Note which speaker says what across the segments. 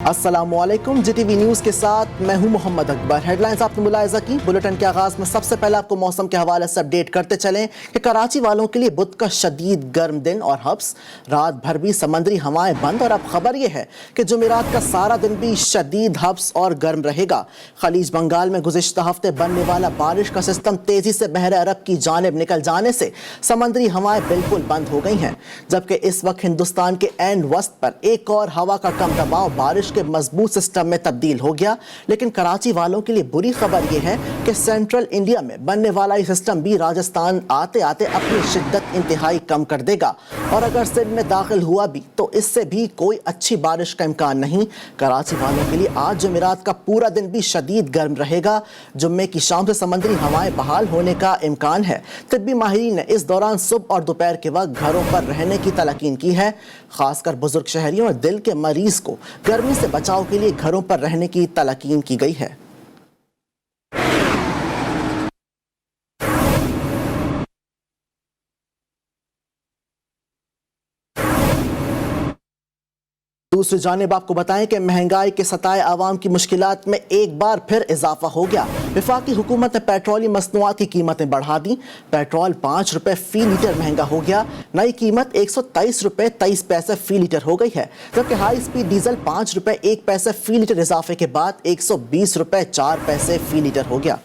Speaker 1: السلام علیکم، جی T V news کے ساتھ میں ہوں محمد اکبر۔ ہیڈ لائنز آپ نے ملاحظہ کی۔ بلیٹن کے آغاز میں سب سے پہلے آپ کو موسم کے حوالے سے اپڈیٹ کرتے چلیں کہ کراچی والوں کے لیے بدھ کا شدید گرم دن اور حبس، رات بھر بھی سمندری ہوائیں بند، اور اب خبر یہ ہے کہ جمعرات کا سارا دن بھی شدید حبس اور گرم رہے گا۔ خلیج بنگال میں گزشتہ ہفتے بننے والا بارش کا سسٹم تیزی سے بحر عرب کی جانب نکل جانے سے سمندری ہوائیں بالکل بند ہو گئی ہیں، جبکہ اس وقت ہندوستان کے عین وسط پر ایک اور ہوا کا کم دباؤ بارش کے مضبوط سسٹم میں تبدیل ہو گیا۔ لیکن کراچی والوں کے لیے بری خبر یہ ہے کہ سینٹرل انڈیا میں بننے والا یہ سسٹم بھی راجستھان آتے آتے اپنی شدت انتہائی کم کر دے گا، اور اگر سندھ میں داخل ہوا بھی تو اس سے بھی کوئی اچھی بارش کا امکان نہیں۔ کراچی والوں کے لیے آج جمعرات کا پورا دن بھی شدید گرم رہے گا۔ جمعے کی شام سے سمندری ہوائیں بحال ہونے کا امکان ہے۔ طبی ماہرین نے اس دوران صبح اور دوپہر کے وقت گھروں پر رہنے کی تلقین کی ہے۔ خاص کر بزرگ شہریوں اور دل کے مریض کو گرمی سے بچاؤ کے لیے گھروں پر رہنے کی تلقین کی گئی ہے۔ دوسری جانب آپ کو بتائیں کہ مہنگائی کے ستائے عوام کی مشکلات میں ایک بار پھر اضافہ ہو گیا۔ وفاقی حکومت نے پیٹرولیوم مصنوعات کی قیمتیں بڑھا دیں۔ پیٹرول 5 روپے فی لیٹر مہنگا ہو گیا۔ نئی قیمت 123 روپے 23 پیسے فی لیٹر ہو گئی ہے، جبکہ ہائی سپیڈ ڈیزل 5 روپے 1 پیسے فی لیٹر اضافے کے بعد 120 روپے 4 پیسے فی لیٹر ہو گیا۔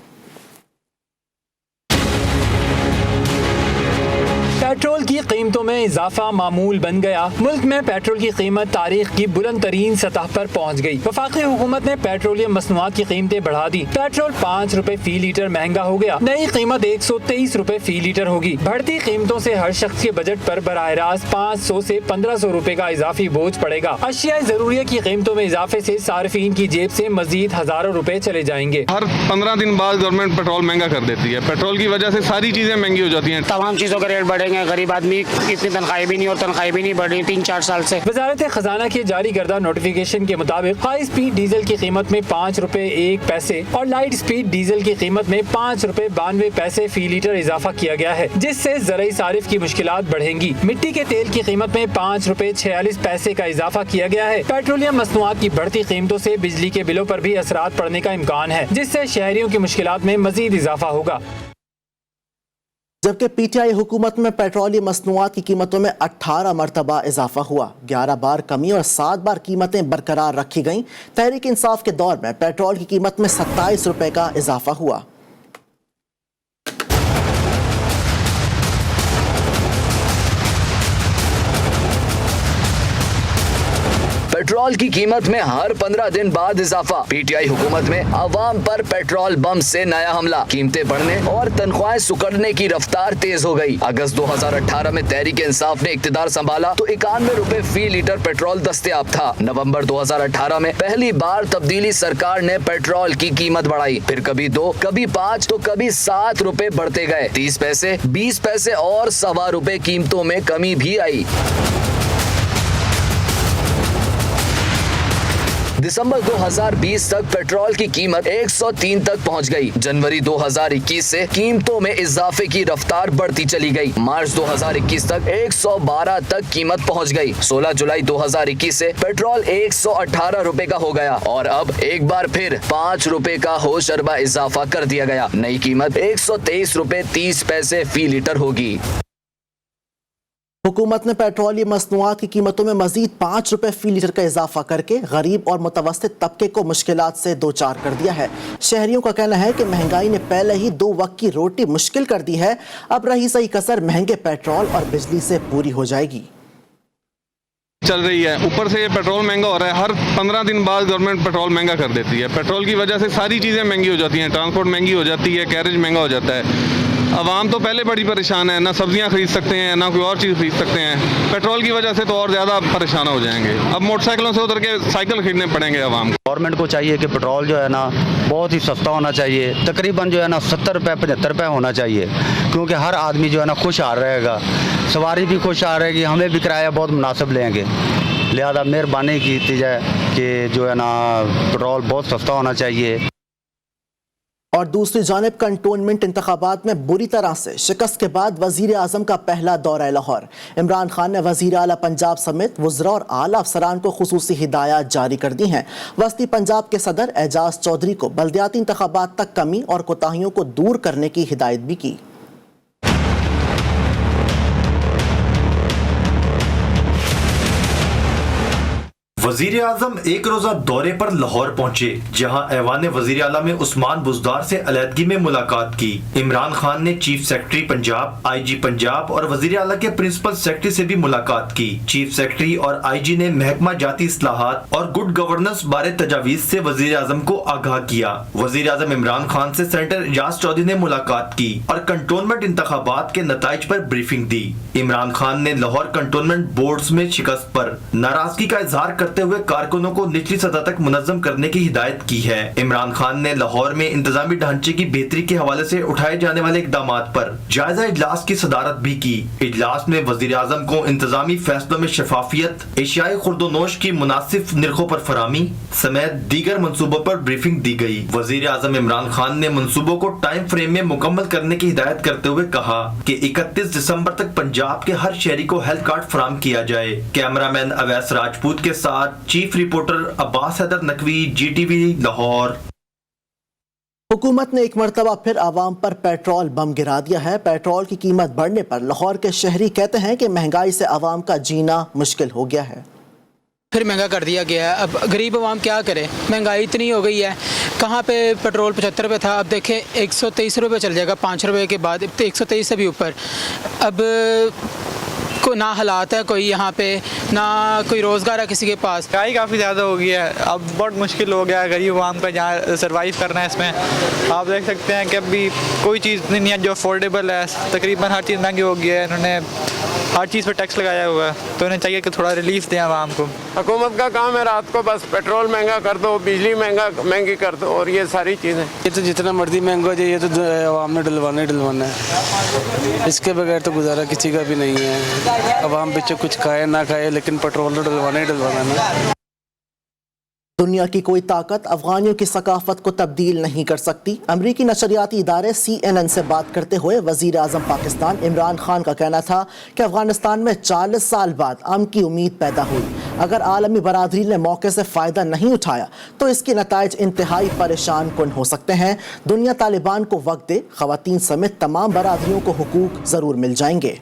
Speaker 2: پیٹرول کی قیمتوں میں اضافہ معمول بن گیا۔ ملک میں پیٹرول کی قیمت تاریخ کی بلند ترین سطح پر پہنچ گئی۔ وفاقی حکومت نے پیٹرولیم مصنوعات کی قیمتیں بڑھا دی۔ پیٹرول 5 روپے فی لیٹر مہنگا ہو گیا۔ نئی قیمت 123 روپے فی لیٹر ہوگی۔ بڑھتی قیمتوں سے ہر شخص کے بجٹ پر براہ راست 500 سے 1500 روپے کا اضافی بوجھ پڑے گا۔ اشیاء ضروریہ کی قیمتوں میں اضافے سے صارفین کی جیب سے مزید ہزاروں روپے چلے جائیں گے۔
Speaker 3: ہر 15 دن بعد گورنمنٹ پیٹرول مہنگا کر دیتی ہے۔ پیٹرول کی وجہ سے ساری چیزیں مہنگی ہو جاتی ہیں۔
Speaker 4: تمام چیزوں کے ریٹ بڑھیں گے، غریب آدمی اتنی تنخواہیں بھی نہیں اور تنخواہیں بھی نہیں بڑھ رہی 3-4 سال سے۔
Speaker 2: وزارت خزانہ کے جاری کردہ نوٹیفیکیشن کے مطابق ہائی سپیڈ ڈیزل کی قیمت میں 5 روپے 1 پیسے اور لائٹ سپیڈ ڈیزل کی قیمت میں 5 روپے 92 پیسے فی لیٹر اضافہ کیا گیا ہے، جس سے زرعی صارف کی مشکلات بڑھیں گی۔ مٹی کے تیل کی قیمت میں 5 روپے 46 پیسے کا اضافہ کیا گیا ہے۔ پیٹرولیم مصنوعات کی بڑھتی قیمتوں سے بجلی کے بلوں پر بھی اثرات پڑنے کا امکان ہے، جس سے شہریوں کی مشکلات میں مزید اضافہ ہوگا۔
Speaker 1: جبکہ پی ٹی آئی حکومت میں پیٹرولیوم مصنوعات کی قیمتوں میں 18 مرتبہ اضافہ ہوا، 11 بار کمی اور 7 بار قیمتیں برقرار رکھی گئیں۔ تحریک انصاف کے دور میں پیٹرول کی قیمت میں 27 روپے کا اضافہ ہوا۔
Speaker 5: پیٹرول کی قیمت میں ہر 15 دن بعد اضافہ۔ پی ٹی آئی حکومت میں عوام پر پیٹرول بم سے نیا حملہ۔ قیمتیں بڑھنے اور تنخواہیں سکڑنے کی رفتار تیز ہو گئی۔ اگست 2018 میں تحریک انصاف نے اقتدار سنبھالا تو 91 روپے فی لیٹر پیٹرول دستیاب تھا۔ نومبر 2018 میں پہلی بار تبدیلی سرکار نے پیٹرول کی قیمت بڑھائی، پھر کبھی 2 کبھی 5 تو کبھی 7 روپے بڑھتے گئے۔ 30 پیسے 20 پیسے اور 1.25 روپے قیمتوں میں کمی بھی آئی۔ دسمبر 2020 تک پیٹرول کی قیمت 103 تک پہنچ گئی۔ جنوری 2021 سے قیمتوں میں اضافے کی رفتار بڑھتی چلی گئی۔ مارچ 2021 تک 112 تک قیمت پہنچ گئی۔ 16 جولائی 2021 سے پیٹرول 118 روپے کا ہو گیا اور اب ایک بار پھر 5 روپے کا ہوش اربہ اضافہ کر دیا گیا۔ نئی قیمت 123 روپے 30 پیسے فی لیٹر ہوگی۔
Speaker 1: حکومت نے پیٹرولیوم مصنوعات کی قیمتوں میں مزید 5 روپے فی لیٹر کا اضافہ کر کے غریب اور متوسط طبقے کو مشکلات سے دوچار کر دیا ہے۔ شہریوں کا کہنا ہے کہ مہنگائی نے پہلے ہی 2 وقت کی روٹی مشکل کر دی ہے، اب رہی صحیح کسر مہنگے پیٹرول اور بجلی سے پوری ہو جائے گی۔
Speaker 3: چل رہی ہے، اوپر سے یہ پیٹرول مہنگا ہو رہا ہے۔ ہر 15 دن بعد گورنمنٹ پیٹرول مہنگا کر دیتی ہے۔ پیٹرول کی وجہ سے ساری چیزیں مہنگی ہو جاتی ہیں، ٹرانسپورٹ مہنگی ہو جاتی ہے، کیریج مہنگا ہو جاتا ہے۔ عوام تو پہلے بڑی پریشان ہے، نہ سبزیاں خرید سکتے ہیں نہ کوئی اور چیز خرید سکتے ہیں۔ پیٹرول کی وجہ سے تو اور زیادہ پریشان ہو جائیں گے۔ اب موٹر سائیکلوں سے اتر کے سائیکل خریدنے پڑیں گے عوام کو۔
Speaker 6: گورنمنٹ کو چاہیے کہ پیٹرول جو ہے نا بہت ہی سستا ہونا چاہیے، تقریباً جو ہے نا 70 روپے 75 روپے ہونا چاہیے، کیونکہ ہر آدمی جو ہے نا خوش آ رہے گا، سواری بھی خوش آ رہے گی، ہمیں بھی کرایہ بہت مناسب لیں گے۔ لہذا مہربانی کی جائے کہ جو ہے نا پیٹرول بہت سستا ہونا چاہیے۔
Speaker 1: और दूसरी जानिब कंटोनमेंट इंतखाबात में बुरी तरह से शिकस्त के बाद वजीर आजम का पहला दौरा लाहौर। इमरान खान ने वजीर आला पंजाब समेत वज़रा और आला अफसरान को खुसूसी हिदायत जारी कर दी हैं। वस्ती पंजाब के सदर एजाज चौधरी को बल्दियाती इंतखाबात तक कमी और कोताहियों को दूर करने की हिदायत भी की।
Speaker 7: वजीर आजम एक रोजा दौरे पर लाहौर पहुंचे, जहां ऐवान वजीर आला में उस्मान बुज़दार से अलहदगी में मुलाकात की। इमरान खान ने chief secretary Punjab, IG Punjab और वजीर आला के प्रिंसिपल सेक्रेटरी से भी मुलाकात की। चीफ सेक्रेटरी और IG ने महकमा जाती इस्लाहात और गुड गवर्नेंस बारे तजावीज से वजीर आजम को आगाह किया। वजीर आजम इमरान खान से सेनेटर एजाज चौधरी ने मुलाकात की और कंटोनमेंट इंतखाबात के नताइज पर ब्रीफिंग दी। इमरान खान ने लाहौर कंटोनमेंट बोर्ड्स में शिकस्त पर नाराजगी का इजहार करते हुए कारकुनों को निचली सतह तक मुनज़्ज़म करने की हिदायत की है। इमरान खान ने लाहौर में इंतजामी ढांचे की बेहतरी के हवाले से उठाए जाने वाले इक़दामात पर जायजा इजलास की सदारत भी की। इजलास में वज़ीर आज़म को इंतजामी फैसलों में शफाफियत, एशियाई खुर्दोनोश की मुनासिब निर्खों पर फरामी समेत दीगर मंसूबों पर ब्रीफिंग दी गई। वज़ीर आज़म इमरान खान ने मंसूबों को टाइम फ्रेम में मुकम्मल करने की हिदायत करते हुए कहा कि 31 दिसंबर तक पंजाब के हर शहरी को हेल्थ कार्ड फराम किया जाए। कैमरामैन अवैस राजपूत के साथ chief reporter Abbas Haider Naqvi, GTV Lahore.
Speaker 1: हुकूमत ने एक मरतबा फिर आवाम पर पेट्रोल बम गिरा दिया है। पेट्रोल की कीमत बढ़ने पर लाहौर के शहरी कहते हैं कि महंगाई से आवाम का जीना मुश्किल हो गया है।
Speaker 8: फिर महंगा कर दिया गया है। अब गरीब आवाम क्या करे, महंगाई इतनी हो गई है। कहाँ पे पेट्रोल 75 रुपये था, अब देखें 123 रुपये चल जाएगा 5 रुपये के बाद, 123 से भी ऊपर। अब को ना हालात है कोई यहाँ पे, ना कोई रोज़गार है किसी के पास।
Speaker 9: महंगाई काफ़ी ज़्यादा हो गई है, अब बहुत मुश्किल हो गया है गरीब आवाम का जहाँ सर्वाइव करना है। इसमें आप देख सकते हैं कि अभी कोई चीज़ नहीं है जो अफोर्डेबल है। तकरीबन हर चीज़ महंगी हो गई है, इन्होंने हर चीज़ पर टैक्स लगाया हुआ है, तो उन्हें चाहिए कि थोड़ा रिलीफ दें आवाम को।
Speaker 10: हुकूमत का काम है रात को बस पेट्रोल महंगा कर दो, बिजली महंगी कर दो और ये सारी चीज़ें।
Speaker 11: ये तो जितना मर्जी महंगा हो जाए, ये तो आवाम ने डलवाना है। इसके बगैर तो गुजारा किसी का भी नहीं है। आवाम बच्चों कुछ खाए ना खाए, लेकिन पेट्रोल तो डलवाना ही डलवाना है।
Speaker 1: दुनिया की कोई ताकत अफगानियों की सकाफत को तब्दील नहीं कर सकती। अमरीकी नशरियाती इदारे CNN से बात करते हुए वजीर आजम पाकिस्तान इमरान खान का कहना था कि अफगानिस्तान में 40 साल बाद अमन की उम्मीद पैदा हुई। अगर आलमी बरादरी ने मौके से फ़ायदा नहीं उठाया तो इसके नताइज इंतहाई परेशान कुन हो सकते हैं। दुनिया तालिबान को वक्त दे, ख़वातीन समेत तमाम बरादरियों को हुकूक ज़रूर मिल जाएंगे।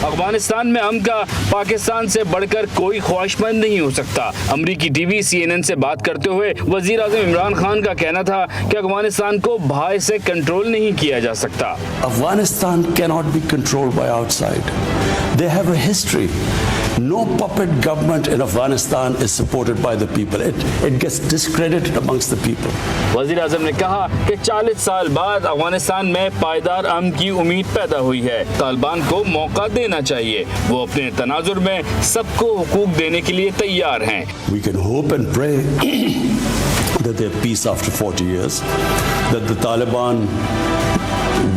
Speaker 12: अफगानिस्तान में अमन का पाकिस्तान से बढ़कर कोई ख्वाहिशमंद नहीं हो सकता। अमरीकी TV CNN से बात करते हुए वजीर आज़म इमरान खान का कहना था कि अफगानिस्तान को बाहर से कंट्रोल नहीं किया जा सकता।
Speaker 13: Afghanistan cannot be controlled by outside. They have a history. No puppet government in Afghanistan is supported by the people. It gets discredited amongst the people.
Speaker 12: वजीर आज़म ने कहा कि 40 साल बाद अफगानिस्तान में पायदार अमन की उम्मीद पैदा हुई है। तालिबान को मौका देना चाहिए, वो अपने तनाजुर में सबको हुकूक देने के लिए तैयार हैं।
Speaker 13: We can hope and pray that there's peace after 40 years, that the Taliban,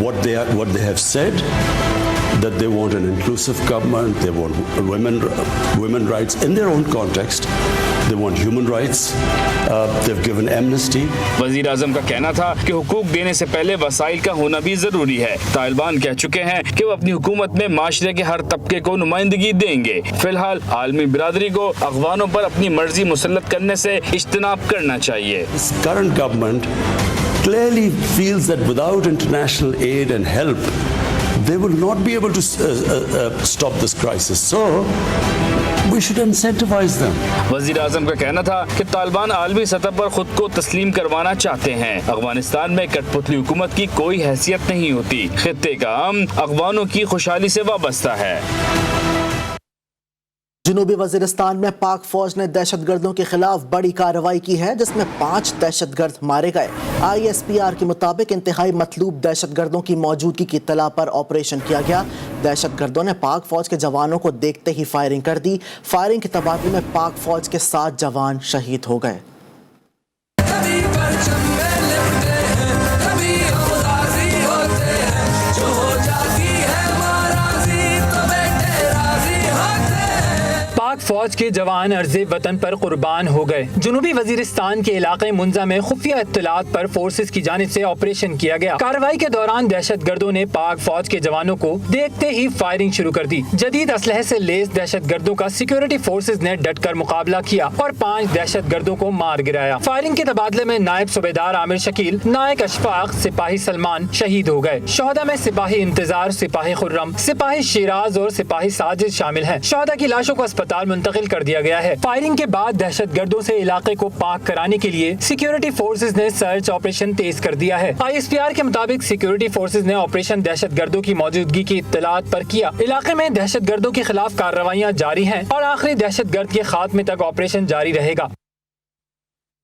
Speaker 13: what they have said, that they want an inclusive government, they want women rights in their own context, they want human rights, they've given amnesty.
Speaker 12: वजीर आज़म का कहना था कि हुकूक देने से पहले वसाइल का होना भी जरूरी है। तालिबान कह चुके हैं कि वो अपनी हुकूमत में माशरे के हर तबके को नुमाइंदगी देंगे। फिलहाल आलमी बिरादरी को अफगानों पर अपनी मर्जी मुसल्लत करने से इज्तनाब करना चाहिए।
Speaker 13: This current government clearly feels that without international aid and help they will not be able to stop this crisis. So we should incentivize them.
Speaker 12: वजीर आज़म का कहना था कि तालिबान आलमी सतह पर खुद को तस्लीम करवाना चाहते हैं। अफगानिस्तान में कठपुतली हुकूमत की कोई हैसियत नहीं होती। खित्ते का अमन अफगानों की खुशहाली से वाबस्ता है।
Speaker 1: जनूबी वजीरिस्तान में पाक फौज ने दहशतगर्दों के खिलाफ बड़ी कार्रवाई की है, जिसमें 5 दहशतगर्द मारे गए। ISPR के मुताबिक इंतहाई मतलूब दहशतगर्दों की मौजूदगी की इत्तला पर ऑपरेशन किया गया। दहशतगर्दों ने पाक फौज के जवानों को देखते ही फायरिंग कर दी। फायरिंग के तबादले में पाक फौज के 7 जवान शहीद हो गए।
Speaker 2: پاک فوج کے جوان عرض وطن پر قربان ہو گئے. جنوبی وزیرستان کے علاقے منزا میں خفیہ اطلاعات پر فورسز کی جانب سے آپریشن کیا گیا. کارروائی کے دوران دہشت گردوں نے پاک فوج کے جوانوں کو دیکھتے ہی فائرنگ شروع کر دی. جدید اسلحے سے لیس دہشت گردوں کا سیکیورٹی فورسز نے ڈٹ کر مقابلہ کیا اور 5 دہشت گردوں کو مار گرایا. فائرنگ کے تبادلے میں نائب صوبیدار عامر شکیل، نائک اشفاق، سپاہی سلمان شہید ہو گئے. شہداء میں سپاہی انتظار، سپاہی خرم، سپاہی شیراز اور سپاہی ساجد شامل ہیں. شہداء کی لاشوں کو اسپتال منتقل کر دیا گیا ہے. فائرنگ کے بعد دہشت گردوں سے علاقے کو پاک کرانے کے لیے سیکیورٹی فورسز نے سرچ آپریشن تیز کر دیا ہے. ISPR کے مطابق سیکیورٹی فورسز نے آپریشن دہشت گردوں کی موجودگی کی اطلاعات پر کیا. علاقے میں دہشت گردوں کے خلاف کارروائیاں جاری ہیں اور آخری دہشت گرد کے خاتمے تک آپریشن جاری رہے گا.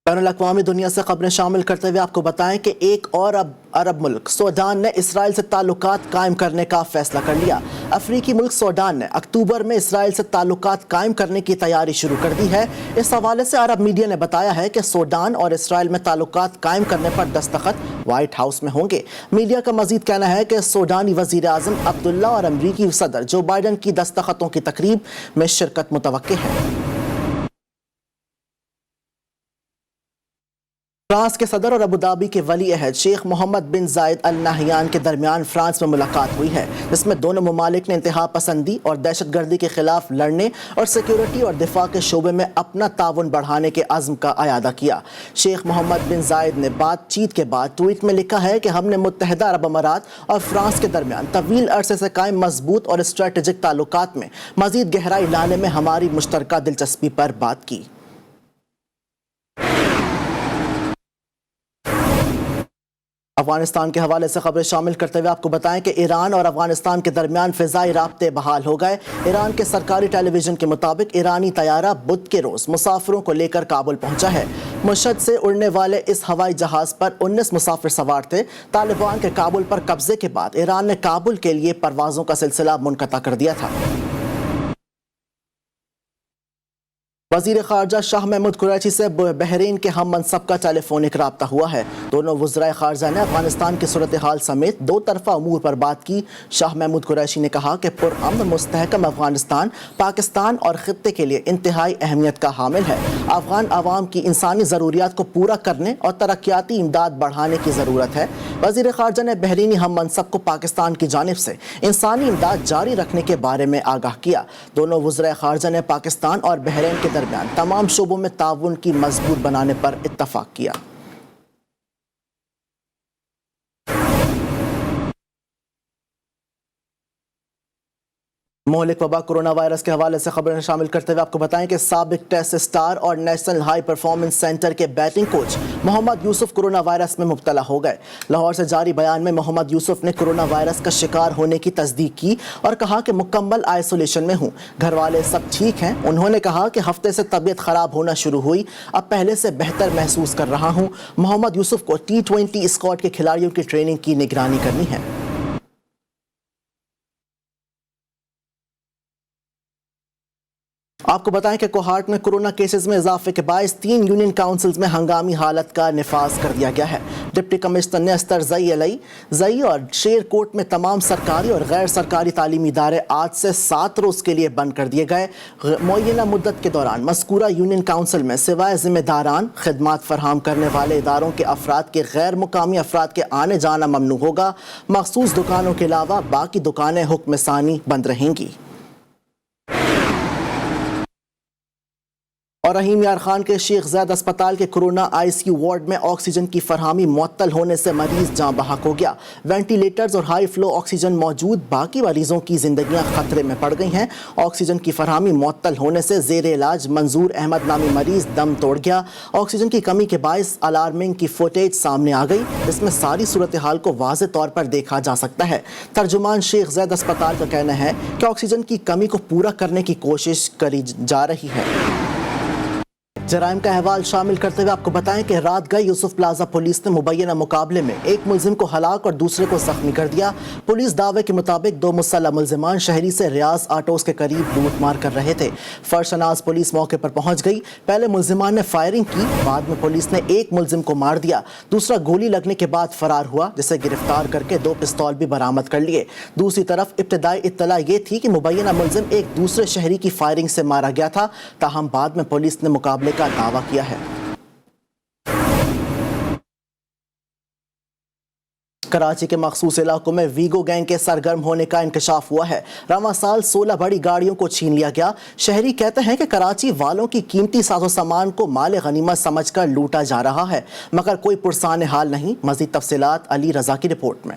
Speaker 1: بین الاقوامی دنیا سے خبریں شامل کرتے ہوئے آپ کو بتائیں کہ ایک اور عرب ملک سوڈان نے اسرائیل سے تعلقات قائم کرنے کا فیصلہ کر لیا. افریقی ملک سوڈان نے اکتوبر میں اسرائیل سے تعلقات قائم کرنے کی تیاری شروع کر دی ہے. اس حوالے سے عرب میڈیا نے بتایا ہے کہ سوڈان اور اسرائیل میں تعلقات قائم کرنے پر دستخط وائٹ ہاؤس میں ہوں گے. میڈیا کا مزید کہنا ہے کہ سوڈانی وزیر اعظم عبداللہ اور امریکی صدر جو بائیڈن کی دستخطوں کی تقریب میں شرکت متوقع ہے. فرانس کے صدر اور ابوظہبی کے ولی عہد شیخ محمد بن زائد ال نہیان کے درمیان فرانس میں ملاقات ہوئی ہے، جس میں دونوں ممالک نے انتہا پسندی اور دہشت گردی کے خلاف لڑنے اور سیکیورٹی اور دفاع کے شعبے میں اپنا تعاون بڑھانے کے عزم کا اعادہ کیا. شیخ محمد بن زائد نے بات چیت کے بعد ٹویٹ میں لکھا ہے کہ ہم نے متحدہ عرب امارات اور فرانس کے درمیان طویل عرصے سے قائم مضبوط اور اسٹریٹجک تعلقات میں مزید گہرائی لانے میں ہماری مشترکہ دلچسپی پر بات کی. افغانستان کے حوالے سے خبریں شامل کرتے ہوئے آپ کو بتائیں کہ ایران اور افغانستان کے درمیان فضائی رابطے بحال ہو گئے. ایران کے سرکاری ٹیلی ویژن کے مطابق ایرانی طیارہ بدھ کے روز مسافروں کو لے کر کابل پہنچا ہے. مشہد سے اڑنے والے اس ہوائی جہاز پر 19 مسافر سوار تھے. طالبان کے کابل پر قبضے کے بعد ایران نے کابل کے لیے پروازوں کا سلسلہ منقطع کر دیا تھا. وزیر خارجہ شاہ محمود قریشی سے بحرین کے ہم منصب کا ٹیلی فونک رابطہ ہوا ہے. دونوں وزرائے خارجہ نے افغانستان کی صورتحال سمیت 2 طرفہ امور پر بات کی. شاہ محمود قریشی نے کہا کہ پرامن مستحکم افغانستان پاکستان اور خطے کے لیے انتہائی اہمیت کا حامل ہے. افغان عوام کی انسانی ضروریات کو پورا کرنے اور ترقیاتی امداد بڑھانے کی ضرورت ہے. وزیر خارجہ نے بحرینی ہم منصب کو پاکستان کی جانب سے انسانی امداد جاری رکھنے کے بارے میں آگاہ کیا. دونوں وزرائے خارجہ نے پاکستان اور بحرین کے درمیان تمام شعبوں میں تعاون کی مضبوط بنانے پر اتفاق کیا. مہلک وبا کرونا وائرس کے حوالے سے خبریں شامل کرتے ہوئے آپ کو بتائیں کہ سابق ٹیسٹ سٹار اور نیشنل ہائی پرفارمنس سینٹر کے بیٹنگ کوچ محمد یوسف کرونا وائرس میں مبتلا ہو گئے. لاہور سے جاری بیان میں محمد یوسف نے کرونا وائرس کا شکار ہونے کی تصدیق کی اور کہا کہ مکمل آئسولیشن میں ہوں. گھر والے سب ٹھیک ہیں. انہوں نے کہا کہ ہفتے سے طبیعت خراب ہونا شروع ہوئی، اب پہلے سے بہتر محسوس کر رہا ہوں. محمد یوسف کو T20 اسکواڈ کے کھلاڑیوں کی ٹریننگ کی نگرانی کرنی ہے. آپ کو بتائیں کہ کوہاٹ میں کرونا کیسز میں اضافے کے باعث 3 یونین کاؤنسلز میں ہنگامی حالت کا نفاذ کر دیا گیا ہے. ڈپٹی کمشنر نے استر زئی اور شیر کوٹ میں تمام سرکاری اور غیر سرکاری تعلیمی ادارے آج سے 7 روز کے لیے بند کر دیے گئے. معینہ مدت کے دوران مذکورہ یونین کاؤنسل میں سوائے ذمہ داران خدمات فراہم کرنے والے اداروں کے افراد کے غیر مقامی افراد کے آنے جانا ممنوع ہوگا. مخصوص دکانوں کے علاوہ باقی دکانیں حکم ثانی بند رہیں گی. اور رحیم یار خان کے شیخ زید اسپتال کے کرونا ICU وارڈ میں آکسیجن کی فراہمی معطل ہونے سے مریض جاں بحق ہو گیا. وینٹیلیٹرز اور ہائی فلو آکسیجن موجود باقی مریضوں کی زندگیاں خطرے میں پڑ گئی ہیں. آکسیجن کی فراہمی معطل ہونے سے زیر علاج منظور احمد نامی مریض دم توڑ گیا. آکسیجن کی کمی کے باعث الارمنگ کی فوٹیج سامنے آ گئی، جس میں ساری صورتحال کو واضح طور پر دیکھا جا سکتا ہے. ترجمان شیخ زید اسپتال کا کہنا ہے کہ آکسیجن کی کمی کو پورا کرنے کی کوشش کری جا رہی ہے. जराइम का अहवाल शामिल करते हुए आपको बताएं कि रात गए यूसुफ प्लाजा पुलिस ने मुबैना मुकाबले में एक मुलजिम को हलाक और दूसरे को जख्मी कर दिया। पुलिस दावे के मुताबिक 2 मुसल्लह मुलजिमान शहरी से रियाज आटोस के करीब लूटमार कर रहे थे। फरशनाज पुलिस मौके पर पहुंच गई। पहले मुलजिमान ने फायरिंग की, बाद में पुलिस ने एक मुलजिम को मार दिया, दूसरा गोली लगने के बाद फरार हुआ, जिसे गिरफ्तार करके 2 पिस्तौल भी बरामद कर लिए। दूसरी तरफ इब्तदाई इत्तला ये थी कि मुबैना मुलजिम एक दूसरे शहरी की फायरिंग से मारा गया था, ताहम बाद में पुलिस ने मुकाबले का दावा किया है। कराची के मखसूस इलाकों में वीगो गैंग के सरगर्म होने का इंकशाफ हुआ है। रवां साल 16 बड़ी गाड़ियों को छीन लिया गया। शहरी कहते हैं कि कराची वालों की कीमती साजो सामान को माल गनीमत समझकर लूटा जा रहा है, मगर कोई पुरसान हाल नहीं। मजीद तफसीलात अली रजा की रिपोर्ट में।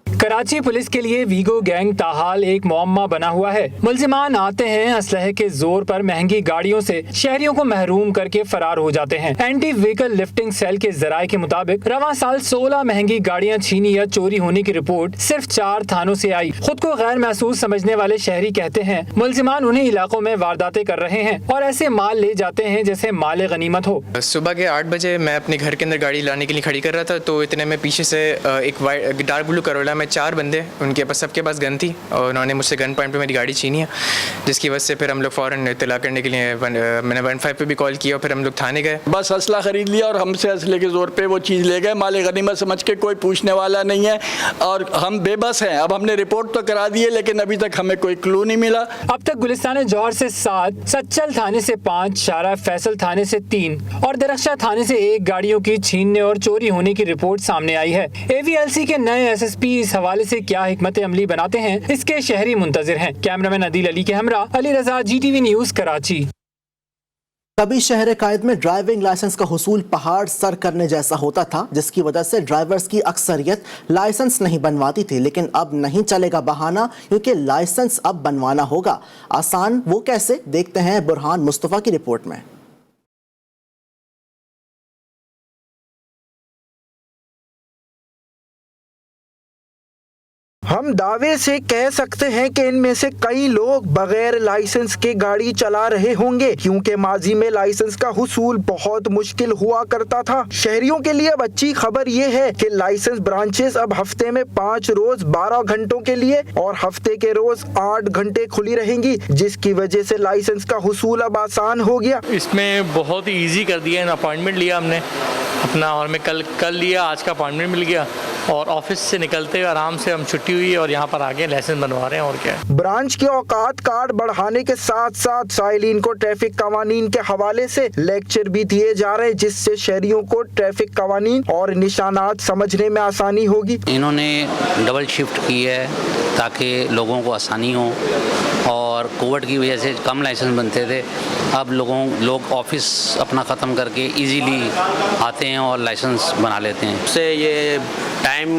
Speaker 2: कराची पुलिस के लिए वीगो गैंग ताहाल एक मुअम्मा बना हुआ है। मुलजिमान आते हैं, असलहे के जोर पर महंगी गाड़ियों से शहरियों को महरूम करके फरार हो जाते हैं। एंटी व्हीकल लिफ्टिंग सेल के जराये के मुताबिक रवां साल 16 महंगी गाड़ियां छीनी या चोरी होने की रिपोर्ट सिर्फ 4 थानों से आई। खुद को गैर महसूस समझने वाले शहरी कहते हैं मुलजिमान उन्हीं इलाकों में वारदातें कर रहे हैं और ऐसे माल ले जाते हैं जैसे माल गनीमत हो।
Speaker 14: सुबह के 8 बजे मैं अपने घर के अंदर गाड़ी लाने के लिए खड़ी कर रहा था, तो इतने में पीछे से एक डार्क ब्लू करोला में 4 बंदे, उनके पास सबके पास गन थी और उन्होंने मुझसे गन पॉइंट पे मेरी गाड़ी छीनी है, जिसकी वजह से फिर हम लोग फ़ौरन इत्तला करने के लिए मैंने 15 पे भी कॉल किया और फिर हम लोग थाने गए।
Speaker 15: बस असला ख़रीद लिया और हमसे असले के ज़ोर पे वो चीज़ ले गए। माल गनीमत समझ के कोई पूछने वाला नहीं है और हम बेबस हैं। अब हमने रिपोर्ट तो करा दी है लेकिन अभी तक हमें कोई क्लू नहीं मिला।
Speaker 2: अब तक गुलिस्तान जौहर से 7, सच्चल थाने से 5, शारा फैसल थाने से 3 और दरख्शा थाने से 1 गाड़ियों की छीनने और चोरी होने की रिपोर्ट सामने आई है। AVLC के नए SSP इस हवाले से क्या हिकमत अमली बनाते हैं, इसके शहरी मुंतजिर हैं। कैमरामैन अदील अली के हमरा अली रजा, GTV न्यूज़ कराची।
Speaker 1: कभी शहर कायद में ड्राइविंग लाइसेंस का हुसूल पहाड़ सर करने जैसा होता था, जिसकी वजह से ड्राइवर्स की अक्सरियत लाइसेंस नहीं बनवाती थी। लेकिन अब नहीं चलेगा बहाना, क्योंकि लाइसेंस अब बनवाना होगा। आसान वो कैसे, देखते हैं बुरहान मुस्तफ़ा की रिपोर्ट में।
Speaker 16: हम दावे से कह सकते हैं कि इनमें से कई लोग बगैर लाइसेंस के गाड़ी चला रहे होंगे, क्योंकि माजी में लाइसेंस का हुसूल बहुत मुश्किल हुआ करता था। शहरियों के लिए अब अच्छी खबर ये है कि लाइसेंस ब्रांचेस अब हफ्ते में 5 रोज 12 घंटों के लिए और हफ्ते के रोज 8 घंटे खुली रहेंगी, जिसकी वजह से लाइसेंस का हुसूल अब आसान हो गया।
Speaker 17: इसमें बहुत ही ईजी कर दिया है। अपॉइंटमेंट लिया हमने अपना और मैं कल लिया, आज का अपॉइंटमेंट मिल गया और ऑफिस से निकलते हुए आराम से हम छुट्टी हुई और यहाँ पर आगे लाइसेंस बनवा रहे हैं। और क्या है,
Speaker 16: ब्रांच के औकात कार्ड बढ़ाने के साथ साथ साइलिन को ट्रैफिक कवानीन के हवाले से लेक्चर भी दिए जा रहे हैं, जिससे शहरियों को ट्रैफिक कवानीन और निशानात समझने में आसानी होगी।
Speaker 18: इन्होंने डबल शिफ्ट की है ताकि लोगों को आसानी हो, और कोविड की वजह से कम लाइसेंस बनते थे। अब लोग ऑफिस अपना ख़त्म करके इजीली आते हैं और लाइसेंस बना लेते हैं।
Speaker 19: उससे ये टाइम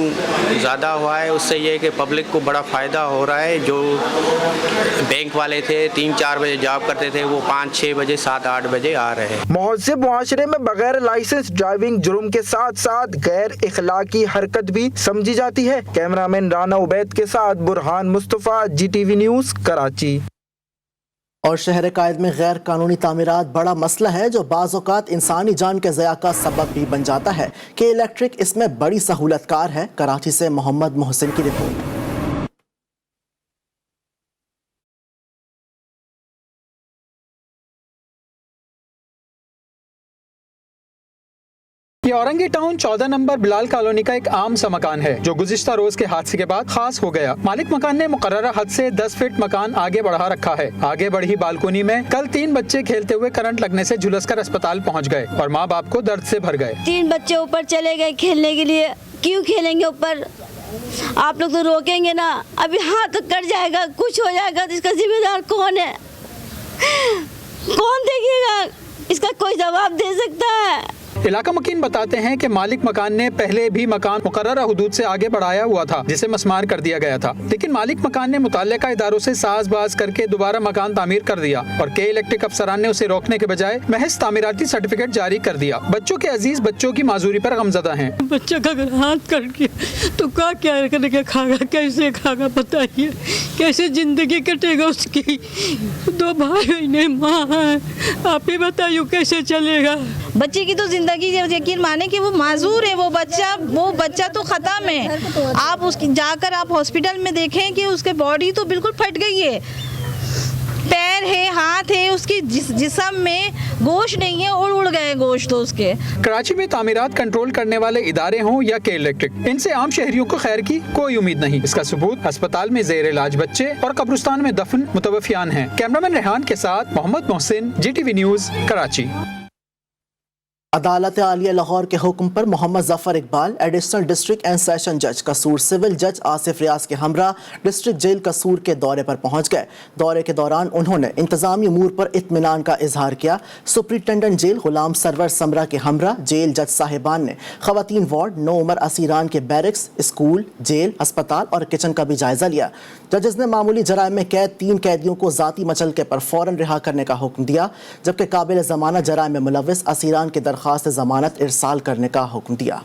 Speaker 19: ज़्यादा हुआ है, उससे ये कि पब्लिक को बड़ा फ़ायदा हो रहा है। जो बैंक वाले थे 3-4 बजे जॉब करते थे, वो 5-6 बजे 7-8 बजे आ रहे हैं।
Speaker 16: महज़ब मुआशरे में बगैर लाइसेंस ड्राइविंग जुर्म के साथ साथ गैर इखलाकी हरकत भी समझी जाती है। कैमरामैन राना उबैद के साथ बुरहान मुस्तफ़ा, GTV न्यूज़ कराची।
Speaker 1: और शहर कायद में गैर कानूनी तामीरात बड़ा मसला है, जो बाज़ औक़ात इंसानी जान के ज़या का सबब भी बन जाता है। कि इलेक्ट्रिक इसमें बड़ी सहूलतकार है। कराची से मोहम्मद मोहसिन की रिपोर्ट।
Speaker 8: ये Orangi town 14 number Bilal colony का एक आम सा मकान है, जो गुज़िश्ता रोज के हादसे के बाद खास हो गया। मालिक मकान ने मुकर्ररा हद से 10 फीट मकान आगे बढ़ा रखा है। आगे बढ़ी बालकोनी में कल 3 बच्चे खेलते हुए करंट लगने से झुलसकर अस्पताल पहुंच गए और माँ बाप को दर्द से भर गए।
Speaker 20: 3 बच्चे ऊपर चले गए खेलने के लिए। क्यों खेलेंगे ऊपर? आप लोग तो रोकेंगे ना। अभी हाथ कट जाएगा, कुछ हो जाएगा तो इसका जिम्मेदार कौन है? कौन देखेगा? इसका कोई जवाब दे सकता है?
Speaker 8: इलाका मकीन बताते हैं कि मालिक मकान ने पहले भी मकान मुकर्ररा हुदूद से आगे बढ़ाया हुआ था, जिसे मस्मार कर दिया गया था। लेकिन मालिक मकान ने मुतल्लिका इदारों से साज़बाज़ करके दोबारा मकान तामीर कर दिया और के इलेक्ट्रिक अफसरान ने उसे रोकने के बजाय महज तामीराती सर्टिफिकेट जारी कर दिया। बच्चों के अजीज बच्चों की माजूरी पर गमज़दा हैं।
Speaker 21: बच्चा का अगर हाथ कट गया तो क्या करेगा, खागा कैसे खागा बताइए। कैसे ज़िंदगी कटेगा उसकी? 2 भाई ने माँ है, आप ही बताइए कैसे चलेगा?
Speaker 22: बच्चे की तो ज़िंदगी यकीन माने कि वो माजूर है, वो बच्चा तो ख़त्म है। आप उसकी जाकर आप हॉस्पिटल में देखें कि उसके बॉडी तो बिल्कुल फट गई है, पैर है, हाथ है, उसकी जिस्म में गोश्त नहीं है, उड़ गए गोश्त तो उसके।
Speaker 2: कराची में तामीरात कंट्रोल करने वाले इदारे हों या के इलेक्ट्रिक, इनसे आम शहरियों को खैर की कोई उम्मीद नहीं। इसका सबूत अस्पताल में ज़ेर इलाज बच्चे और कब्रिस्तान में दफन मुतवफ़ियान हैं। कैमरामैन रेहान के साथ मोहम्मद मोहसिन, GTV न्यूज़, कराची।
Speaker 1: अदालत आलिया लाहौर के हुक्म पर Mohammad Zafar Iqbal additional district and session जज कसूर सिविल जज आसिफ रियाज के हमरा डिस्ट्रिक्ट जेल कसूर के दौरे पर पहुंच गए। दौरे के दौरान उन्होंने इंतजामी अमूर पर इत्मीनान का इजहार किया। सुप्रिंटेंडेंट जेल गुलाम सरवर समरा के हमरा जेल जज साहिबान ने खवातीन वार्ड, 9 उम्र असीरान के बैरिक्स, स्कूल, जेल, अस्पताल और किचन का भी जायजा लिया। जजेस ने मामूली जराइम में कैद 3 कैदियों को ज़ाती मचलके पर फौरन रिहा करने का हुक्म दिया, जबकि काबिल ज़मानत जराइम में मुलव्विस असीरान की दरख्वास्त ज़मानत इरसाल करने का हुक्म दिया।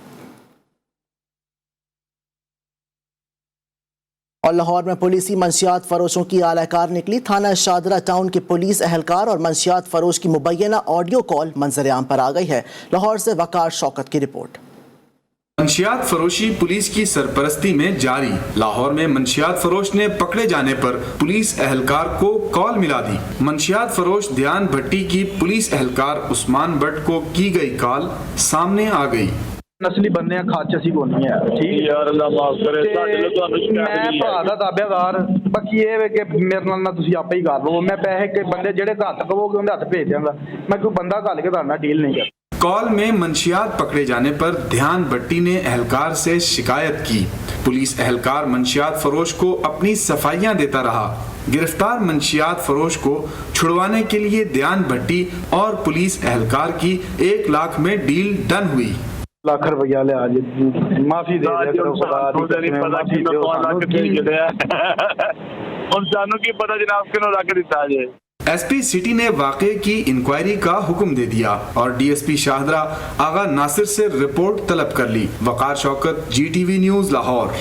Speaker 1: और लाहौर में पुलिसी मंशियात फरोशों की आलाकार निकली। थाना शादरा टाउन के पुलिस एहलकार और मंशियात फरोश की मुबैना ऑडियो कॉल मंजर-ए-आम पर आ गई है। लाहौर से वकार शौकत की रिपोर्ट।
Speaker 23: मंशियात फरोशी पुलिस की सरपरस्ती में जारी। लाहौर में मंशियात फरोश ने पकड़े जाने पर पुलिस एहलकार को कॉल मिला दी। मंशियात फरोश ध्यान भट्टी की पुलिस एहलकार उस्मान भट्ट को की गई कॉल सामने आ गई।
Speaker 24: नस्ली बंदे खाच असी को नहीं है, ठीक यार अल्लाह माफ करे। मैं भरा दा ताबेदार, बाकी ये वे कि मेरे नाल ना तुसी आपे ही कर लो। मैं पैसे के बंदे जेड़े हत्थ कहोगे उनके हत्थ भेज देंगा। मैं कोई बंदा घल के ताना डील नहीं कर।
Speaker 23: कॉल में मंशियात पकड़े जाने पर ध्यान भट्टी ने एहलकार से शिकायत की। पुलिस एहलकार मंशियात फरोश को अपनी सफाइयां देता रहा। गिरफ्तार मंशियात फरोश को छुड़वाने के लिए ध्यान भट्टी और पुलिस एहलकार की 1 लाख में डील डन हुई।
Speaker 24: लाख रुपया ले आज माफी दे दे करो
Speaker 25: उन जानों की पता जनाब क्यों रख दिता है।
Speaker 23: एसपी सिटी ने वाक़े की इंक्वायरी का हुक्म दे दिया और डीएसपी शाहदरा आगा नासिर से रिपोर्ट तलब कर ली। वकार शौकत, GTV न्यूज़, लाहौर।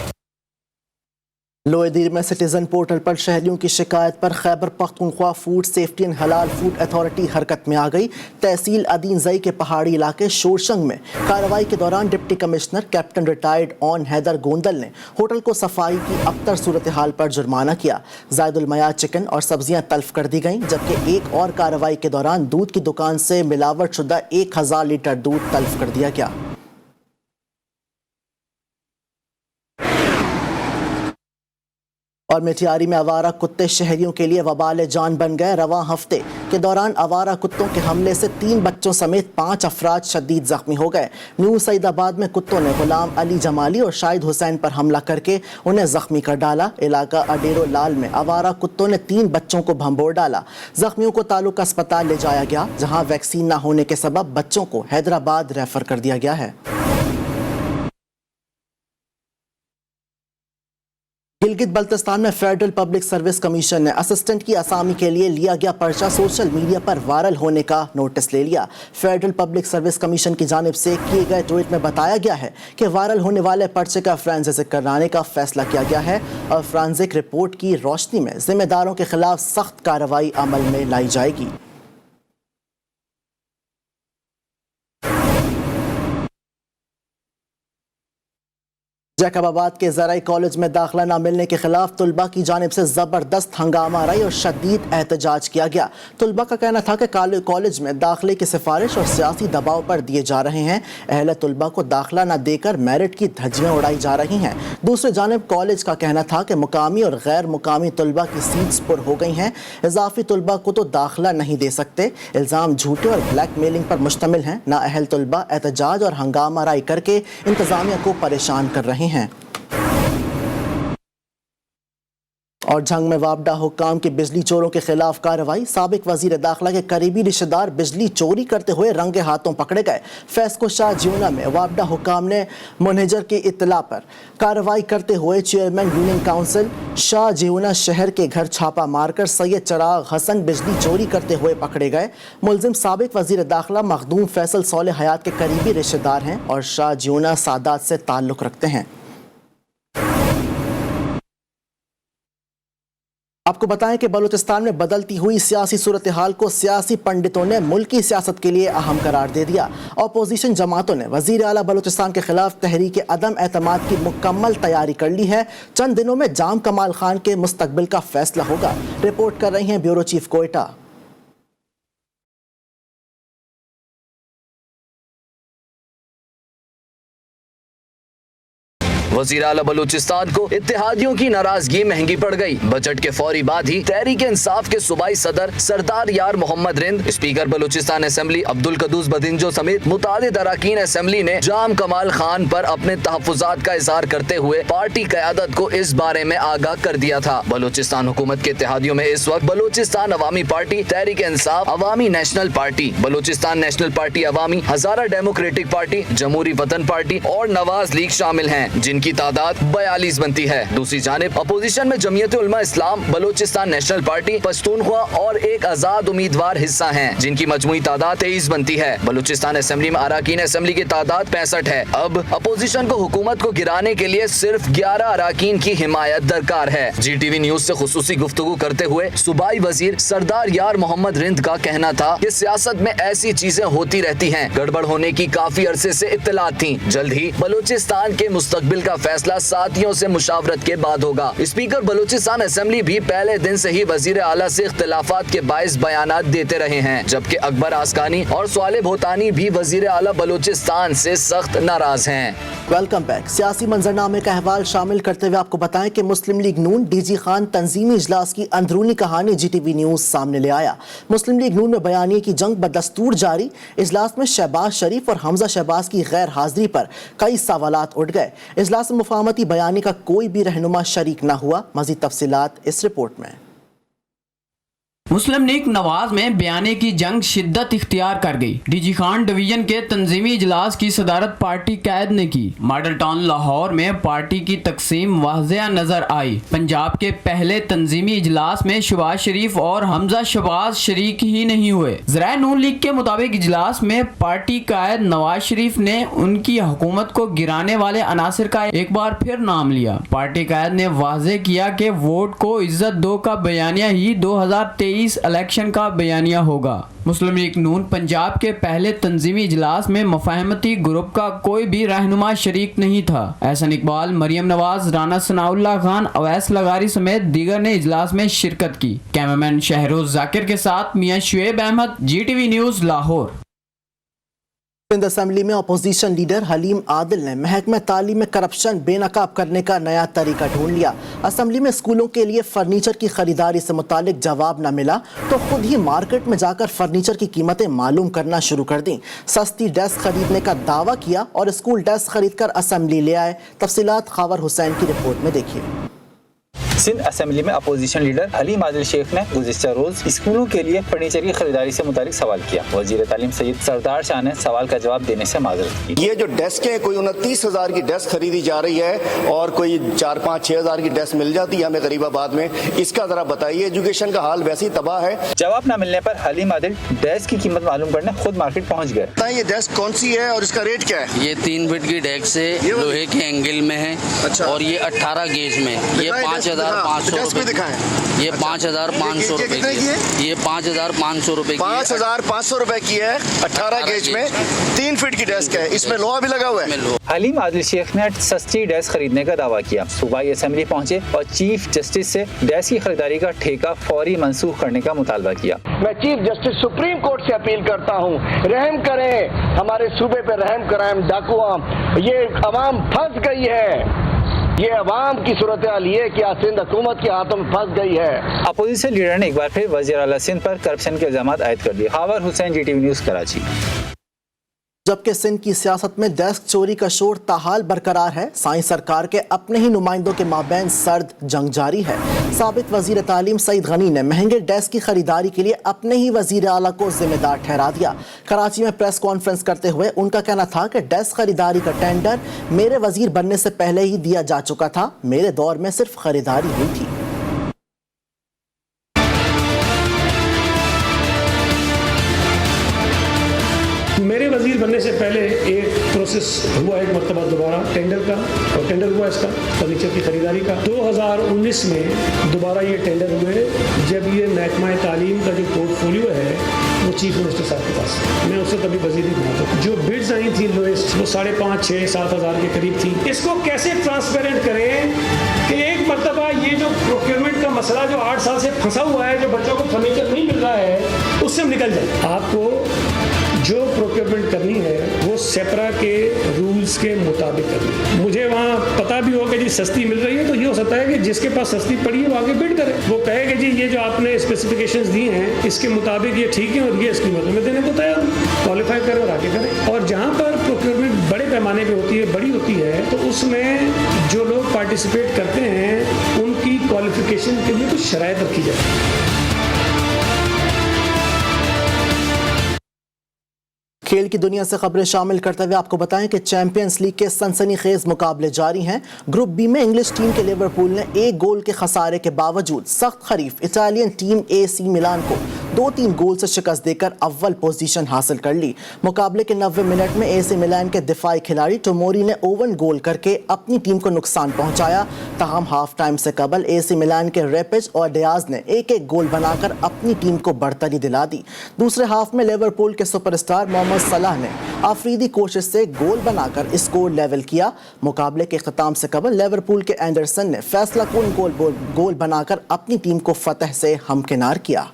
Speaker 1: लोएदीर में सिटीजन पोर्टल पर शहरियों की शिकायत पर Khyber Pakhtunkhwa food safety and हलाल फूड अथॉरिटी हरकत में आ गई। तहसील अदीन जई के पहाड़ी इलाके शोरशंग में कार्रवाई के दौरान deputy commissioner captain retired Aun Haider Gondal ने होटल को सफाई की अबतर सूरत हाल पर जुर्माना किया। जायदुल मयाद चिकन और सब्जियां तल्फ कर दी गईं, जबकि एक और कार्रवाई के दौरान दूध की दुकान से मिलावट शुदा 1000 लीटर दूध तल्फ कर दिया गया। और मिठियारी में आवारा कुत्ते शहरियों के लिए वबाल जान बन गए। रवां हफ्ते के दौरान आवारा कुत्तों के हमले से 3 बच्चों समेत 5 अफराद शदीद जख्मी हो गए। न्यू सईदाबाद में कुत्तों ने गुलाम अली जमाली और शाहिद हुसैन पर हमला करके उन्हें जख्मी कर डाला। इलाका अडेरो लाल में आवारा कुत्तों ने 3 बच्चों को भंबोर डाला। जख्मियों को ताल्लुक अस्पताल ले जाया गया, जहाँ वैक्सीन न होने के सबब बच्चों को हैदराबाद रेफर कर दिया गया है। गिलगित बल्तिस्तान में फेडरल पब्लिक सर्विस कमीशन ने असिस्टेंट की असामी के लिए लिया गया पर्चा सोशल मीडिया पर वायरल होने का नोटिस ले लिया। फेडरल पब्लिक सर्विस कमीशन की जानिब से किए गए ट्वीट में बताया गया है कि वायरल होने वाले पर्चे का फोरेंसिक कराने का फैसला किया गया है और फोरेंसिक रिपोर्ट की रोशनी में जिम्मेदारों के खिलाफ सख्त कार्रवाई अमल में लाई जाएगी। जैकबाबाद के ज़राई कॉलेज में दाखिला न मिलने के खिलाफ तुलबा की जानिब से ज़बरदस्त हंगामा रही और शदीद एहतजाज किया गया। तुलबा का कहना था कि कॉलेज में दाखिले की सिफारिश और सियासी दबाव पर दिए जा रहे हैं। अहले तुलबा को दाखिला न देकर मेरिट की धज्जियां उड़ाई जा रही हैं। दूसरी जानिब कॉलेज का कहना था कि मुकामी और गैर मुकामी तुलबा की सीट्स पुर हो गई हैं। इजाफी तुलबा को तो दाखिला नहीं दे सकते। इल्ज़ाम झूठे और ब्लैक मेलिंग पर मुश्तमिल हैं। नाअहल तुलबा एहतजाज और हंगामा राई करके इंतज़ामिया को परेशान कर रहे हैं। और झंग में वापडा हुक्काम के बिजली चोरों के खिलाफ कार्रवाई। साबिक वजीर दाखिला के करीबी रिश्तेदार बिजली चोरी करते हुए रंगे हाथों पकड़े गए। फैसको शाह जियोना में वापडा हुक्काम ने मैनेजर की इत्तला पर कार्रवाई करते हुए chairman union council Shah Jiyona शहर के घर छापा मारकर सैयद चराग हसन बिजली चोरी करते हुए पकड़े गए। मुलजिम साबिक वजीर दाखिला मखदूम फैसल सौले हयात के करीबी रिश्तेदार हैं और शाह जियोना सादात से ताल्लुक़ रखते हैं। आपको बताएं कि बलूचिस्तान में बदलती हुई सियासी सूरत हाल को सियासी पंडितों ने मुल्की सियासत के लिए अहम करार दे दिया। अपोजिशन जमातों ने वजीर आला बलूचिस्तान के खिलाफ तहरीक अदम एतमाद की मुकम्मल तैयारी कर ली है। चंद दिनों में जाम कमाल खान के मुस्तकबिल का फैसला होगा। रिपोर्ट कर रही हैं ब्यूरो चीफ कोयटा।
Speaker 3: वज़ीर आला बलूचिस्तान को इत्तेहादियों की नाराजगी महंगी पड़ गई। बजट के फौरी बाद ही तहरीक इंसाफ के सूबाई सदर सरदार यार मोहम्मद रिंद, स्पीकर बलूचिस्तान असेंबली अब्दुल कदूस बदिंजो समेत मुतादिद अरकान असेंबली ने जाम कमाल खान पर अपने तहफ़्फ़ुज़ात का इज़हार करते हुए पार्टी क़यादत को इस बारे में आगाह कर दिया था। बलूचिस्तान हुकूमत के इत्तेहादियों में इस वक्त Balochistan Awami Party, Tehreek Insaf, Awami National Party, Balochistan National Party Awami, Hazara Democratic Party, Jamhoori Watan party और नवाज लीग शामिल हैं, जिनकी तादाद 42 बनती है। दूसरी जानिब अपोजिशन में जमीयत उलमा इस्लाम, बलूचिस्तान नेशनल पार्टी, पश्तूनख्वा और एक आजाद उम्मीदवार हिस्सा हैं, जिनकी मजमूई तादाद 23 बनती है। बलूचिस्तान असेंबली में अरकान असेंबली की तादाद 65 है। अब अपोजिशन को हुकूमत को गिराने के लिए सिर्फ 11 अरकान की हिमायत दरकार है। GTV न्यूज से खुसूसी गुफ्तगू करते हुए सूबाई वजीर सरदार यार मोहम्मद रिंद का कहना था कि सियासत में ऐसी चीजें होती रहती हैं, गड़बड़ होने की काफी अरसे से इत्तलात थी। जल्द ही बलूचिस्तान के मुस्तकबिल का फैसला साथियों से मुशावरत के बाद होगा। स्पीकर बलूचिस्तान असेंबली भी पहले दिन से ही वजीर आला से इख्तिलाफात के बाइस बयानात देते रहे हैं, जबकि अकबर आसकानी और स्वाले भोतानी भी वजीर आला बलूचिस्तान से सख्त नाराज हैं।
Speaker 1: Welcome back. सियासी मंजरनामे का अहवाल शामिल करते हुए आपको बताएं कि मुस्लिम लीग नून DG खान तंजीमी इजलास की अंदरूनी कहानी GTV न्यूज सामने ले आया। मुस्लिम लीग नून में बयानिए की जंग बदस्तूर जारी। इजलास में शहबाज शरीफ और हमजा शहबाज की गैर हाजिरी पर कई सवालात उठ गए। इजलास में मुफाहमती बयानी का कोई भी रहनुमा शरीक न हुआ। मज़ीद तफसीलात इस रिपोर्ट में।
Speaker 4: मुस्लिम लीग नवाज में बयाने की जंग शिद्दत इख्तियार कर गई। DG खान डिवीजन के तंजीमी इजलास की सदारत पार्टी कैद ने की। मॉडल टाउन लाहौर में पार्टी की तकसीम वाज़ेह नजर आई। पंजाब के पहले तंजीमी इजलास में शहबाज शरीफ और हमजा शहबाज शरीक ही नहीं हुए। ज़राए नून लीग के मुताबिक इजलास में पार्टी कायद नवाज शरीफ ने उनकी हुकूमत को गिराने वाले अनासर का एक बार फिर नाम लिया। पार्टी कायद ने वाज़ेह किया कि वोट को इज्जत दो का बयानिया ही 2023 इलेक्शन का बयानिया होगा। मुस्लिम लीग नून पंजाब के पहले तंजीमी इजलास में मुफाहमती ग्रुप का कोई भी रहनुमा शरीक नहीं था। एहसन इकबाल, मरियम नवाज, राना सनाउल्लाह खान, अवैस लगारी समेत दीगर ने इजलास में शिरकत की। कैमरामैन शहरोज जाकिर के साथ Mian Shoaib Ahmed, GTV news Lahore.
Speaker 1: Sindh assembly में अपोजिशन लीडर हलीम आदिल ने महकमा तालीम में करप्शन बेनकाब करने का नया तरीका ढूंढ लिया। असेंबली में स्कूलों के लिए फर्नीचर की खरीदारी से मुतालिक जवाब न मिला तो खुद ही मार्केट में जाकर फर्नीचर की कीमतें मालूम करना शुरू कर दी। सस्ती डेस्क खरीदने का दावा किया और स्कूल डेस्क खरीदकर असेंबली ले आए। तफसीलात खावर हुसैन की रिपोर्ट में देखिए।
Speaker 5: सिंध असेंबली में अपोजिशन लीडर हलीम आदिल शेख ने गुज़िश्ता रोज स्कूलों के लिए फर्नीचर की खरीदारी से मुतालिक सवाल किया। वजीर तालीम सैयद सरदार शाह ने सवाल का जवाब देने से माजरत की।
Speaker 6: ये जो डेस्क है, कोई 29,000 की डेस्क खरीदी जा रही है और कोई 4-5-6,000 की डेस्क मिल जाती है हमें गरीबाबाद में। इसका जरा बताइए, एजुकेशन का हाल वैसे ही तबाह है।
Speaker 5: जवाब न मिलने पर हलीम आदिल डेस्क की कीमत मालूम करने खुद मार्केट पहुँच गए।
Speaker 6: ये डेस्क कौन सी है और इसका रेट क्या है?
Speaker 18: ये 3 फीट की डेस्क है, लोहे के एंगल में है। अच्छा। और ये 18 गेज में, ये 5,500 ये 5,500 रुपए की है। ये 5,500 रुपए की
Speaker 6: 5,500 रुपए की है। 18 गेज में 3 फीट की डेस्क है, इसमें लोहा भी लगा हुआ है।
Speaker 5: हलीम आदिल शेख ने सस्ती डेस्क खरीदने का दावा किया। सूबाई असेंबली पहुंचे और चीफ जस्टिस से डेस्क की खरीदारी का ठेका फौरी मंसूख करने का मुतालबा किया।
Speaker 6: मैं चीफ जस्टिस सुप्रीम कोर्ट से अपील करता हूँ, रहम करें, हमारे सूबे पे रहम कराएं। डाकुआ, ये अवाम फंस गई है। ये अवाम की सूरत हाल ये कि सिंध हुकूमत के हाथों में फंस गई है।
Speaker 5: अपोजिशन लीडर ने एक बार फिर वज़ीर आला सिंध पर करप्शन के इल्जाम आयद कर दिए। Khawar Hussain, GTV news, Karachi.
Speaker 1: जबकि सिंध की सियासत में डेस्क चोरी का शोर ताहाल बरकरार है। साईं सरकार के अपने ही नुमाइंदों के माबैन सर्द जंग जारी है। साबिक वजीर तालीम सईद गनी ने महंगे डेस्क की खरीदारी के लिए अपने ही वजीर आला को जिम्मेदार ठहरा दिया। कराची में प्रेस कॉन्फ्रेंस करते हुए उनका कहना था कि डेस्क खरीदारी का टेंडर मेरे वजीर बनने से पहले ही दिया जा चुका था, मेरे दौर में सिर्फ खरीदारी हुई थी।
Speaker 7: मेरे वजीर बनने से पहले एक प्रोसेस हुआ एक मरतबा दोबारा टेंडर का, और टेंडर हुआ इसका फर्नीचर की खरीदारी का 2019 में दोबारा ये टेंडर हुए, जब ये महकमा तालीम का जो पोर्टफोलियो है वो चीफ मिनिस्टर साहब के पास, मैं उससे कभी वजीर नहीं बनाता। जो बिड्स आई थी लोएस्ट वो 5,500, 6,000, 7,000 के करीब थी। इसको कैसे ट्रांसपेरेंट करें कि एक मरतबा ये जो प्रोक्योरमेंट का मसला जो 8 साल से फंसा हुआ है, जो बच्चों को फर्नीचर नहीं मिल रहा है, उससे हम निकल जाए। आपको जो प्रोक्योरमेंट करनी है वो सेपरा के रूल्स के मुताबिक करनी है। मुझे वहाँ पता भी हो कि जी सस्ती मिल रही है, तो ये हो सकता है कि जिसके पास सस्ती पड़ी है वो आगे बिड करे, वो कहे कि जी ये जो आपने स्पेसिफिकेशंस दी हैं इसके मुताबिक ये ठीक है और ये इसकी मदद में देने को तैयार हूँ, क्वालिफाई करें और आगे करें। और जहाँ पर प्रोक्योरमेंट बड़े पैमाने पर होती है, बड़ी होती है, तो उसमें जो लोग पार्टिसिपेट करते हैं उनकी क्वालिफिकेशन के लिए कुछ शराइत रखी जाए।
Speaker 1: खेल की दुनिया से खबरें शामिल करते हुए आपको बताएं कि चैंपियंस लीग के सनसनीखेज मुकाबले जारी हैं। ग्रुप बी में इंग्लिश टीम के लिवरपूल ने 1 गोल के खसारे के बावजूद सख्त खरीफ इटालियन टीम AC मिलान को 2-3 गोल से शिकस्त देकर अव्वल पोजीशन हासिल कर ली। मुकाबले के 90 मिनट में AC मिलान के दिफाई खिलाड़ी टोमोरी ने ओवन गोल करके अपनी टीम को नुकसान पहुंचाया। ताहम हाफ टाइम से कबल AC मिलान के रेपिच और डियाज ने 1-1 गोल बनाकर अपनी टीम को बढ़तरी दिला दी। दूसरे हाफ में लिवरपूल के सुपरस्टार मोहम्मद सलाह ने आफरीदी कोशिश से गोल बनाकर स्कोर लेवल किया। मुकाबले के ख़त्म से कबल लिवरपूल के एंडरसन ने फैसला कौन गोल बनाकर अपनी टीम को फतह से हमकिनार किया।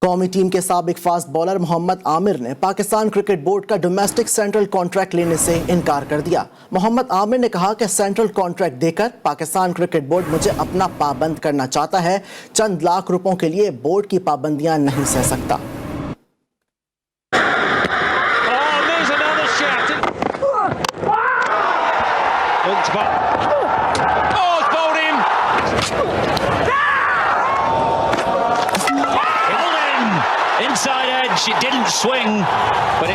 Speaker 1: कौमी टीम के साबिक फास्ट बॉलर मोहम्मद आमिर ने पाकिस्तान क्रिकेट बोर्ड का डोमेस्टिक सेंट्रल कॉन्ट्रैक्ट लेने से इनकार कर दिया। मोहम्मद आमिर ने कहा कि सेंट्रल कॉन्ट्रैक्ट देकर पाकिस्तान क्रिकेट बोर्ड मुझे अपना पाबंद करना चाहता है। चंद लाख रुपयों के लिए बोर्ड की पाबंदियां नहीं सह सकता।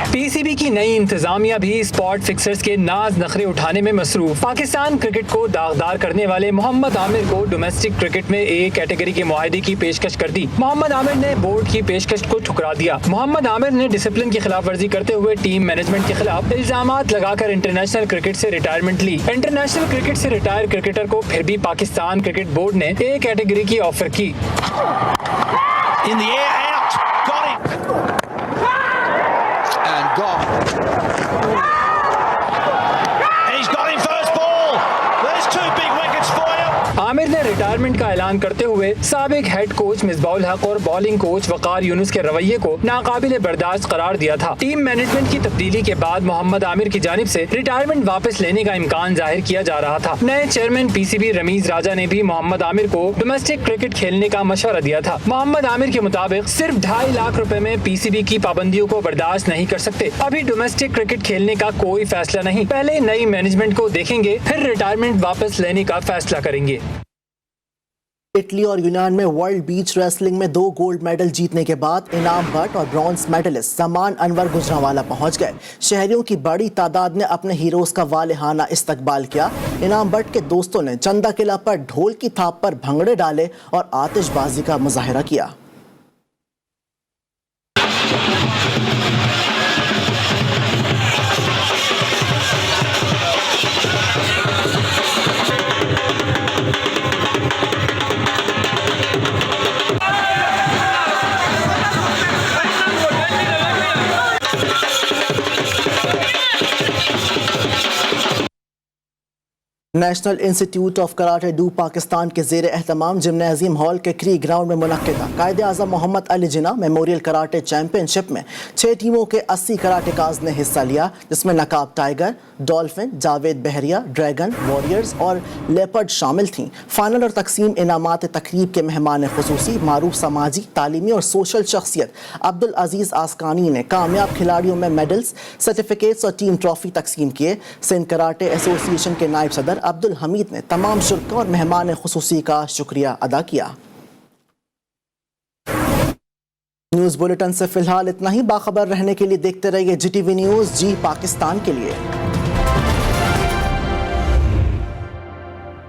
Speaker 2: PCB की नई इंतजामिया भी स्पॉट फिक्सर्स के नाज नखरे उठाने में मसरूफ। पाकिस्तान क्रिकेट को दागदार करने वाले मोहम्मद आमिर को डोमेस्टिक क्रिकेट में A कैटेगरी के मुआहदे की पेशकश कर दी। मोहम्मद आमिर ने बोर्ड की पेशकश को ठुकरा दिया। मोहम्मद आमिर ने डिसिप्लिन की खिलाफ वर्जी करते हुए टीम मैनेजमेंट के खिलाफ इल्जामात लगाकर इंटरनेशनल क्रिकेट से रिटायरमेंट ली। इंटरनेशनल क्रिकेट से रिटायर क्रिकेटर को फिर भी पाकिस्तान क्रिकेट बोर्ड ने A कैटेगरी की ऑफर की। आमिर ने रिटायरमेंट का ऐलान करते हुए साबिक हेड कोच मिसबाउल हक और बॉलिंग कोच वकार यूनुस के रवैये को नाकाबिल बर्दाश्त करार दिया था। टीम मैनेजमेंट की तब्दीली के बाद मोहम्मद आमिर की जानिब से रिटायरमेंट वापस लेने का इम्कान जाहिर किया जा रहा था। नए चेयरमैन PCB रमीज राजा ने भी मोहम्मद आमिर को डोमेस्टिक क्रिकेट खेलने का मशवरा दिया था। मोहम्मद आमिर के मुताबिक सिर्फ 2.5 लाख रुपए में PCB की पाबंदियों को बर्दाश्त नहीं कर सकते। अभी डोमेस्टिक क्रिकेट खेलने का कोई फैसला नहीं, पहले नई मैनेजमेंट को देखेंगे, फिर रिटायरमेंट वापस लेने का फैसला करेंगे।
Speaker 1: इटली और यूनान में वर्ल्ड बीच रेसलिंग में 2 गोल्ड मेडल जीतने के बाद इनाम भट्ट और ब्रॉन्ज मेडलिस्ट समान अनवर गुजरांवाला पहुंच गए। शहरियों की बड़ी तादाद ने अपने हीरोज का वालेहाना इस्तकबाल किया। इनाम भट्ट के दोस्तों ने चंदा किला पर ढोल की थाप पर भंगड़े डाले और आतिशबाजी का मुजाहिरा किया। National institute of karate do Pakistan के ज़ेर एहतमाम जिम्नाजियम हॉल के क्री ग्राउंड में मुनक्किदा कायदे आज़म Mohammad Ali Jinnah memorial karate championship में 6 टीमों के 80 कराटेकाज ने हिस्सा लिया, जिसमें नकाब टाइगर, डॉल्फिन, जावेद बहरिया, ड्रैगन, वॉरियर्स और लेपर्ड शामिल थीं। फाइनल और तकसीम इनामात तकरीब के मेहमान खुसूसी मारूफ समाजी, तालीमी और सोशल शख्सियत अब्दुल अजीज़ आसकानी ने कामयाब खिलाड़ियों में मेडल्स, सर्टिफिकेट्स और टीम ट्रॉफी तकसीम किए। सिंध कराटे एसोसिएशन के नायब सदर अब्दुल हमीद ने तमाम शुरका और मेहमान खुसूसी का शुक्रिया अदा किया। न्यूज़ बुलेटिन से फिलहाल इतना ही। बाखबर रहने के लिए देखते रहिए GTV न्यूज़, जी पाकिस्तान के लिए।